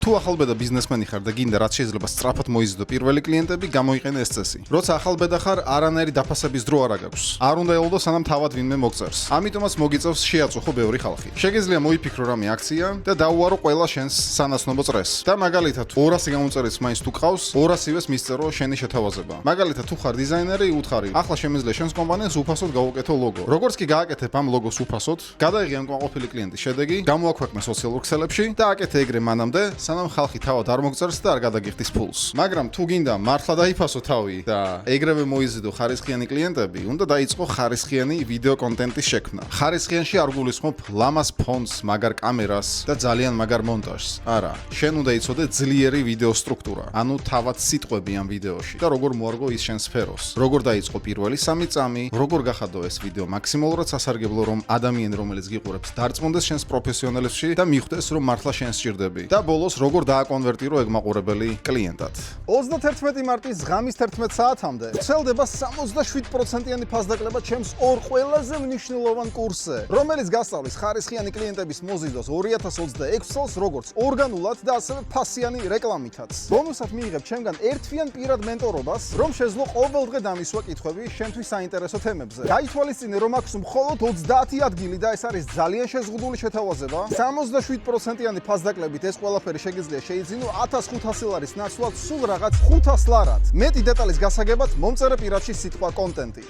თუ ახალბედა ბიზნესმენი ხარ და გინდა რაც შეიძლება სწრაფად მოიზიდო პირველი კლიენტები, გამოიყენე ეს წესი. როცა ახალბედა ხარ, არანაირი დაფასების დრო არ აქვს. არ უნდა ელოდო სანამ თავად ვინმე მოგწერს. ამიტომაც მოგიწევს შეაწუხო ბევრი ხალხი. შეგიძლია მოიფიქრო რამე აქცია და დაუარო ყველა შენს სანაცნობო წრეს. და მაგალითად 200 გამოწერის მაინც თუ ყავს, 200-ვეს მისწერო შენი შეთავაზება. მაგალითად თუ ხარ დიზაინერი, უთხარი, ახლა შემიძლია შენს კომპანიას უფასოდ გავუკეთო ლოგო. როგორც კი გააკეთებ ამ ლოგოს უფასოდ, გადაიღე ამ კმაყოფილი კლიენტის შედეგი, გამოაქვეყნე სოციალურ ქსელებში და აკეთე ეგრე მანამდე, სანამ ხალხი თავად არ მოგწერს და არ გადაგიხდის ფულს. მაგრამ თუ გინდა მართლა დაიფასო თავი და ეგრევე მოიზიდო ხარისხიანი კლიენტები, უნდა დაიწყო ხარისხიანი ვიდეო კონტენტის შექმნა. ხარისხიანში არ გულისხმობ ლამას ფონს, მაგარ კამერას და ძალიან მაგარ მონტაჟს. არა, შენ უნდა იცოდე ძლიერი ვიდეო სტრუქტურა, ანუ თავად სიტყვები ამ ვიდეოში და როგორ მოარგო ის შენ სფეროს. როგორ დაიწყო პირველი 3 წამი, როგორ გახადო ეს ვიდეო მაქსიმალურად სასარგებლო, რომ ადამიანი რომელიც გიყურებს დარწმუნდეს შენს პროფესიონალებში და მიხვდეს რომ მართლა შენ სჭირდები. და ბოლოს როგორ დააკონვერტირო ეგ მაყურებელი კლიენტად. 31 მარტის ღამის 11 საათამდე ვრცელდება 67%-იანი ფასდაკლება ჩემს ორ ყველაზე მნიშვნელოვან კურსზე, რომელიც გასწავლის ხარისხიანი კლიენტების მოზიდვას 2026 წელს, როგორც ორგანულად და ასევე ფასიანი რეკლამითაც. ბონუსად მიიღებ ჩემგან ერთვიან პირად მენტორობას, რომ შეძლო ყოველდღე დამისვა კითხვები შენთვის საინტერესო თემებზე. გაითვალისწინე, რომ აქვს მხოლოდ 30 ადგილი და ეს არის ძალიან შეზღუდული შეთავაზება. 67%-იანი ფასდაკლებით ეს ყველაფერი შეგიძლია შეიძინო 1500 ლარის ნაცვლად სულ რაღაც 500 ლარად. მეტი დეტალის გასაგებად მომწერე პირადში სიტყვა კონტენტი.